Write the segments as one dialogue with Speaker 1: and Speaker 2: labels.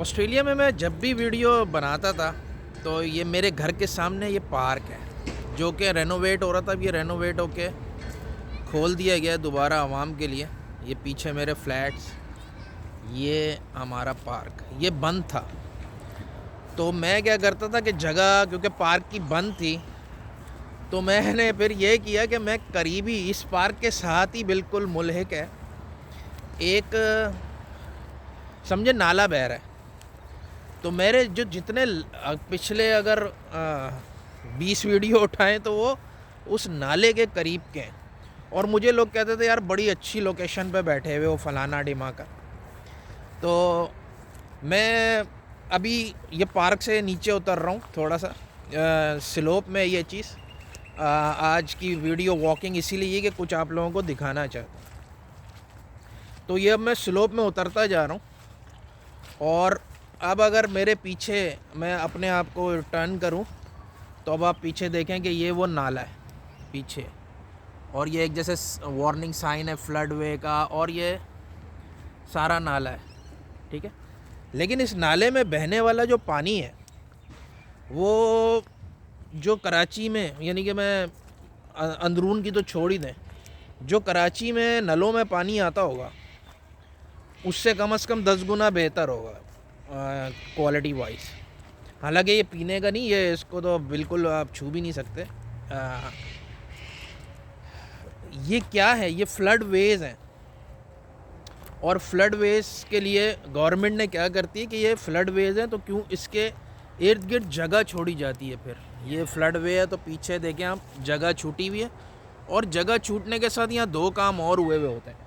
Speaker 1: Australia میں جب بھی ویڈیو بناتا تھا تو یہ میرے گھر کے سامنے یہ پارک ہے جو کہ رینوویٹ ہو رہا تھا. اب یہ رینوویٹ ہو کے کھول دیا گیا دوبارہ عوام کے لیے. یہ پیچھے میرے فلیٹس، یہ ہمارا پارک، یہ بند تھا. تو میں کیا کرتا تھا کہ جگہ کیونکہ پارک کی بند تھی تو میں نے پھر یہ کیا کہ میں قریبی اس پارک کے ساتھ ہی بالکل ملحق ہے ایک سمجھے نالا بہہ رہا ہے. تو میرے جو جتنے پچھلے اگر 20 ویڈیو اٹھائیں تو وہ اس نالے کے قریب کے ہیں. اور مجھے لوگ کہتے تھے یار بڑی اچھی لوکیشن پہ بیٹھے ہوئے وہ فلانا ڈیما کا. تو میں ابھی یہ پارک سے نیچے اتر رہا ہوں تھوڑا سا سلوپ میں. یہ چیز آج کی ویڈیو واکنگ اسی لیے کہ کچھ آپ لوگوں کو دکھانا چاہتا ہوں. تو یہ اب میں سلوپ میں اترتا جا رہا ہوں اور اب اگر میرے پیچھے میں اپنے آپ کو ٹرن کروں تو اب آپ پیچھے دیکھیں کہ یہ وہ نالا ہے پیچھے، اور یہ ایک جیسے وارننگ سائن ہے فلڈ وے کا، اور یہ سارا نالا ہے. ٹھیک ہے، لیکن اس نالے میں بہنے والا جو پانی ہے وہ جو کراچی میں، یعنی کہ میں اندرون کی تو چھوڑ ہی دیں، جو کراچی میں نلوں میں پانی آتا ہوگا اس سے کم از کم 10 گنا بہتر ہوگا کوالٹی وائز. حالانکہ یہ پینے کا نہیں، یہ اس کو تو بالکل آپ چھو بھی نہیں سکتے. یہ کیا ہے؟ یہ فلڈ ویز ہیں. اور فلڈ ویز کے لیے گورنمنٹ نے کیا کرتی ہے کہ یہ فلڈ ویز ہیں تو کیوں اس کے ارد گرد جگہ چھوڑی جاتی ہے. پھر یہ فلڈ وے ہے تو پیچھے دیکھیں آپ جگہ چھوٹی ہوئی ہے، اور جگہ چھوٹنے کے ساتھ یہاں 2 کام اور ہوئے ہوتے ہیں.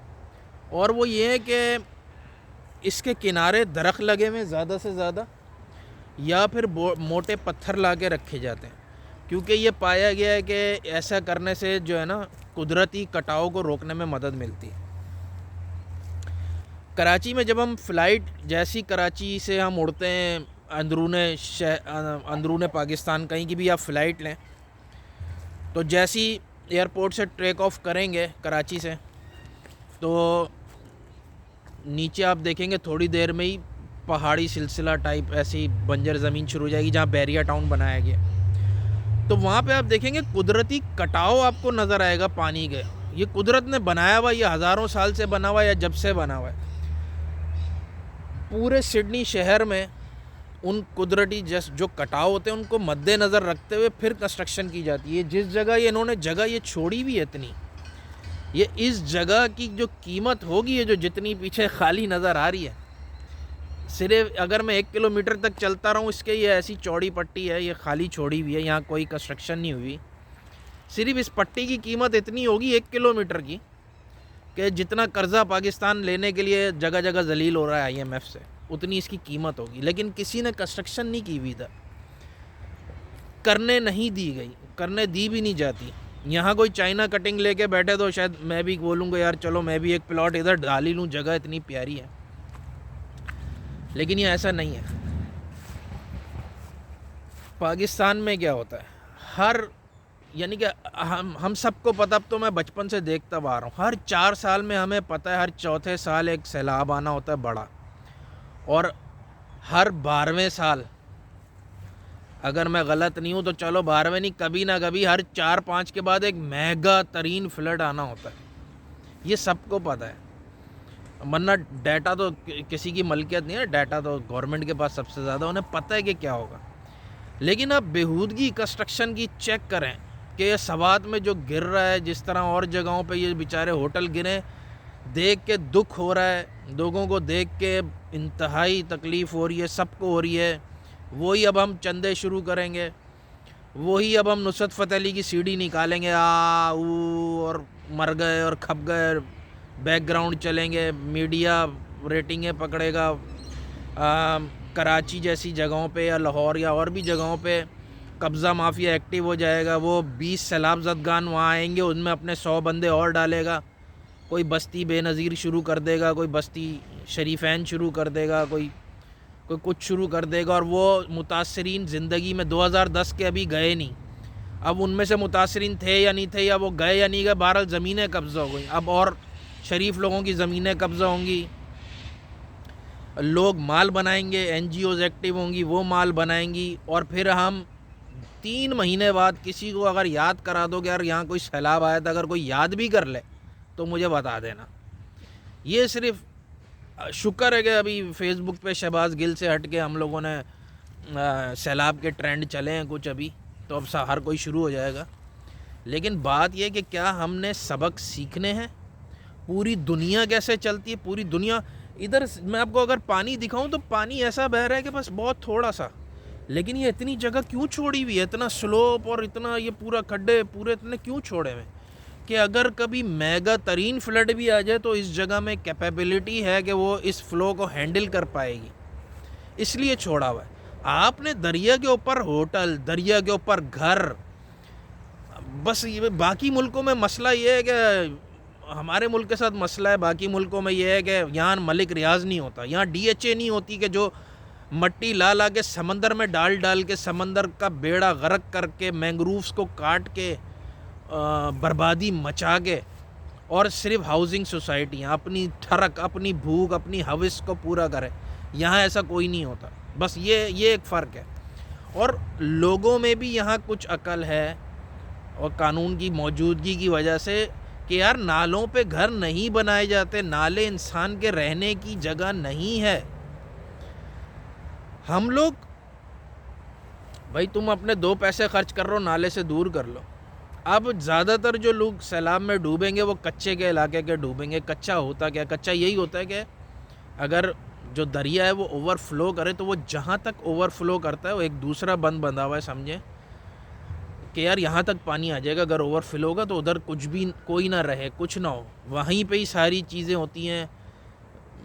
Speaker 1: اور وہ یہ ہے کہ اس کے کنارے درخت لگے ہوئے زیادہ سے زیادہ، یا پھر موٹے پتھر لا کے رکھے جاتے ہیں، کیونکہ یہ پایا گیا ہے کہ ایسا کرنے سے جو ہے نا قدرتی کٹاؤ کو روکنے میں مدد ملتی ہے. کراچی میں جب ہم فلائٹ جیسی کراچی سے ہم اڑتے ہیں اندرون پاکستان کہیں کی بھی آپ فلائٹ لیں، تو جیسی ایئرپورٹ سے ٹیک آف کریں گے کراچی سے تو نیچے آپ دیکھیں گے تھوڑی دیر میں ہی پہاڑی سلسلہ ٹائپ ایسی بنجر زمین شروع ہو جائے گی جہاں بیریا ٹاؤن بنایا گیا. تو وہاں پہ آپ دیکھیں گے قدرتی کٹاؤ آپ کو نظر آئے گا پانی کے. یہ قدرت نے بنایا ہوا، یہ ہزاروں سال سے بنا ہوا یا جب سے بنا ہوا ہے. پورے سڈنی شہر میں ان قدرتی جو کٹاؤ ہوتے ہیں ان کو مد نظر رکھتے ہوئے پھر کنسٹرکشن کی جاتی ہے. جس جگہ یہ انہوں نے جگہ یہ چھوڑی بھی ہے اتنی، یہ اس جگہ کی جو قیمت ہوگی ہے جو جتنی پیچھے خالی نظر آ رہی ہے، صرف اگر میں 1 کلومیٹر تک چلتا رہوں اس کے یہ ایسی چوڑی پٹی ہے، یہ خالی چھوڑی ہوئی ہے، یہاں کوئی کنسٹرکشن نہیں ہوئی. صرف اس پٹی کی قیمت اتنی ہوگی 1 کلومیٹر کی کہ جتنا قرضہ پاکستان لینے کے لیے جگہ جگہ ذلیل ہو رہا ہے IMF سے، اتنی اس کی قیمت ہوگی. لیکن کسی نے کنسٹرکشن نہیں کی ہوئی تھا، کرنے نہیں دی گئی، کرنے دی بھی نہیں جاتی. یہاں کوئی چائنا کٹنگ لے کے بیٹھے تو شاید میں بھی بولوں گا یار چلو میں بھی ایک پلاٹ ادھر ڈال ہی لوں، جگہ اتنی پیاری ہے. لیکن یہ ایسا نہیں ہے. پاکستان میں کیا ہوتا ہے، یعنی کہ ہم سب کو پتہ، اب تو میں بچپن سے دیکھتا آ رہا ہوں، ہر 4 سال میں ہمیں پتہ ہے ہر چوتھے سال ایک سیلاب آنا ہوتا ہے بڑا، اور ہر 12ویں سال، اگر میں غلط نہیں ہوں تو چلو 12ویں نہیں، کبھی نہ کبھی ہر 4-5 کے بعد ایک میگا ترین فلڈ آنا ہوتا ہے. یہ سب کو پتہ ہے. ورنہ ڈیٹا تو کسی کی ملکیت نہیں ہے، ڈیٹا تو گورنمنٹ کے پاس سب سے زیادہ، انہیں پتہ ہے کہ کیا ہوگا. لیکن اب بےہودگی کنسٹرکشن کی چیک کریں کہ یہ سوات میں جو گر رہا ہے، جس طرح اور جگہوں پہ یہ بیچارے ہوٹل گرے، دیکھ کے دکھ ہو رہا ہے لوگوں کو، دیکھ کے انتہائی تکلیف ہو رہی ہے، سب کو ہو رہی ہے. وہی اب ہم چندے شروع کریں گے، وہی اب ہم نصرت فتح علی کی CD نکالیں گے اور مر گئے اور کھپ گئے، بیک گراؤنڈ چلیں گے، میڈیا ریٹنگیں پکڑے گا. کراچی جیسی جگہوں پہ یا لاہور یا اور بھی جگہوں پہ قبضہ مافیا ایکٹیو ہو جائے گا. وہ 20 سیلاب زدگان وہاں آئیں گے، ان میں اپنے 100 بندے اور ڈالے گا. کوئی بستی بے نظیر شروع کر دے گا، کوئی بستی شریفین شروع کر دے گا، کوئی کچھ شروع کر دے گا. اور وہ متاثرین زندگی میں 2010 کے ابھی گئے نہیں، اب ان میں سے متاثرین تھے یا نہیں تھے، یا وہ گئے یا نہیں گئے، بہرحال زمینیں قبضہ ہو گئیں. اب اور شریف لوگوں کی زمینیں قبضہ ہوں گی. لوگ مال بنائیں گے, این جی اوز ایکٹیو ہوں گی, وہ مال بنائیں گی, اور پھر ہم 3 مہینے بعد کسی کو اگر یاد کرا دو کہ یار یہاں کوئی سیلاب آیا تھا, اگر کوئی یاد بھی کر لے تو مجھے بتا دینا. یہ صرف شکر ہے کہ ابھی فیس بک پہ شہباز گل سے ہٹ کے ہم لوگوں نے سیلاب کے ٹرینڈ چلے ہیں کچھ ابھی, تو اب ہر کوئی شروع ہو جائے گا. لیکن بات یہ کہ کیا ہم نے سبق سیکھنے ہیں, پوری دنیا کیسے چلتی ہے, پوری دنیا ادھر میں آپ کو اگر پانی دکھاؤں تو پانی ایسا بہہ رہا ہے کہ بس بہت تھوڑا سا, لیکن یہ اتنی جگہ کیوں چھوڑی ہوئی ہے, اتنا سلوپ اور اتنا یہ پورا کھڈے پورے اتنے کیوں چھوڑے ہوئے کہ اگر کبھی میگا ترین فلڈ بھی آ جائے تو اس جگہ میں کیپیبلٹی ہے کہ وہ اس فلو کو ہینڈل کر پائے گی, اس لیے چھوڑا ہوا ہے. آپ نے دریا کے اوپر ہوٹل, دریا کے اوپر گھر, بس یہ باقی ملکوں میں مسئلہ یہ ہے کہ ہمارے ملک کے ساتھ مسئلہ ہے, باقی ملکوں میں یہ ہے کہ یہاں ملک ریاض نہیں ہوتا, یہاں ڈی ایچ اے نہیں ہوتی کہ جو مٹی لا کے سمندر میں ڈال کے سمندر کا بیڑا غرق کر کے مینگرووز کو کاٹ کے بربادی مچا کے اور صرف ہاؤسنگ سوسائٹیاں اپنی ٹھرک, اپنی بھوک, اپنی ہوس کو پورا کرے. یہاں ایسا کوئی نہیں ہوتا. بس یہ ایک فرق ہے, اور لوگوں میں بھی یہاں کچھ عقل ہے اور قانون کی موجودگی کی وجہ سے کہ یار نالوں پہ گھر نہیں بنائے جاتے, نالے انسان کے رہنے کی جگہ نہیں ہے. ہم لوگ بھائی تم اپنے 2 پیسے خرچ کر رہو, نالے سے دور کر لو. اب زیادہ تر جو لوگ سیلاب میں ڈوبیں گے وہ کچے کے علاقے کے ڈوبیں گے. کچا ہوتا کیا, کچا یہی ہوتا ہے کہ اگر جو دریا ہے وہ اوور فلو کرے تو وہ جہاں تک اوور فلو کرتا ہے وہ ایک دوسرا بند بندھا ہوا ہے, سمجھیں کہ یار یہاں تک پانی آ جائے گا, اگر اوور فلو ہوگا تو ادھر کچھ بھی کوئی نہ رہے, کچھ نہ ہو, وہیں پہ ہی ساری چیزیں ہوتی ہیں.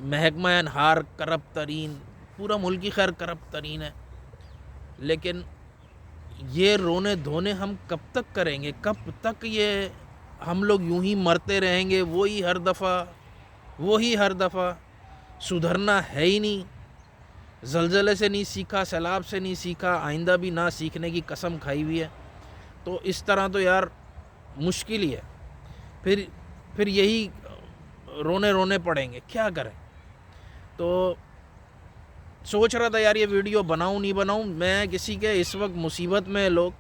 Speaker 1: محکمہ انہار کرپٹ ترین, پورا ملک ہی خیر کرپٹ ترین ہے. لیکن یہ رونے دھونے ہم کب تک کریں گے, کب تک یہ ہم لوگ یوں ہی مرتے رہیں گے, وہی ہر دفعہ سدھرنا ہے ہی نہیں. زلزلے سے نہیں سیکھا, سیلاب سے نہیں سیکھا, آئندہ بھی نہ سیکھنے کی قسم کھائی ہوئی ہے. تو اس طرح تو یار مشکل ہی ہے. پھر یہی رونے پڑیں گے, کیا کریں. تو سوچ رہا تھا یار یہ ویڈیو بناؤں نہیں بناؤں, میں کسی کے اس وقت مصیبت میں لوگ,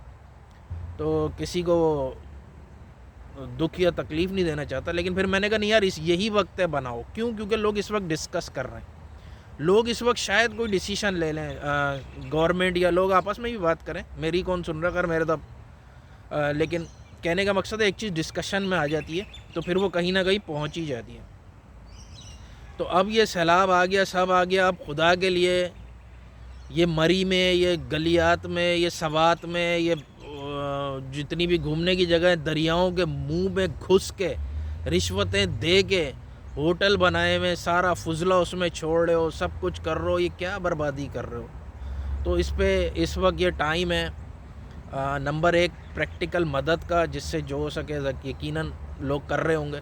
Speaker 1: تو کسی کو دکھ یا تکلیف نہیں دینا چاہتا, لیکن پھر میں نے کہا نہیں یار یہی وقت ہے بناؤ. کیوں؟ کیونکہ لوگ اس وقت ڈسکس کر رہے ہیں, لوگ اس وقت شاید کوئی ڈیسیشن لے لیں, گورنمنٹ یا لوگ آپس میں بھی بات کریں. میری کون سن رہا کر میرے تو, لیکن کہنے کا مقصد ہے ایک چیز ڈسکشن میں آ جاتی ہے تو پھر وہ کہیں نہ کہیں پہنچ ہی جاتی ہے. تو اب یہ سیلاب آ گیا, سب آ گیا, اب خدا کے لیے یہ مری میں, یہ گلیات میں, یہ سوات میں, یہ جتنی بھی گھومنے کی جگہ ہیں, دریاؤں کے منہ میں گھس کے رشوتیں دے کے ہوٹل بنائے ہوئے, سارا فضلہ اس میں چھوڑ رہے ہو, سب کچھ کر رہے ہو, یہ کیا بربادی کر رہے ہو. تو اس پہ اس وقت یہ ٹائم ہے نمبر 1 پریکٹیکل مدد کا, جس سے جو ہو سکے یقیناً لوگ کر رہے ہوں گے.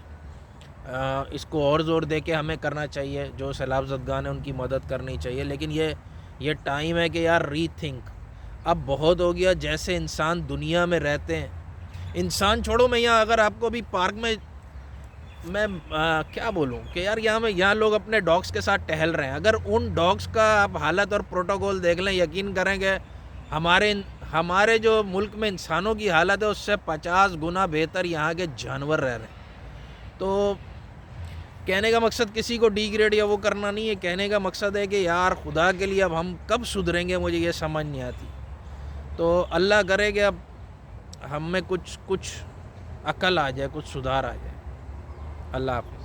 Speaker 1: اس کو اور زور دے کے ہمیں کرنا چاہیے, جو سیلاب زدگان ہیں ان کی مدد کرنی چاہیے. لیکن یہ ٹائم ہے کہ یار ری تھنک, اب بہت ہو گیا جیسے انسان دنیا میں رہتے ہیں. انسان چھوڑو, میں یہاں اگر آپ کو بھی پارک میں میں کیا بولوں کہ یار یہاں لوگ اپنے ڈاگس کے ساتھ ٹہل رہے ہیں, اگر ان ڈاگس کا آپ حالت اور پروٹوکول دیکھ لیں, یقین کریں کہ ہمارے جو ملک میں انسانوں کی حالت ہے اس سے 50 گنا بہتر یہاں کے جانور رہ رہے ہیں. تو کہنے کا مقصد کسی کو ڈی گریڈ یا وہ کرنا نہیں ہے, کہنے کا مقصد ہے کہ یار خدا کے لیے اب ہم کب سدھریں گے, مجھے یہ سمجھ نہیں آتی. تو اللہ کرے کہ اب ہم میں کچھ عقل آ جائے, کچھ سدھار آ جائے. اللہ حافظ.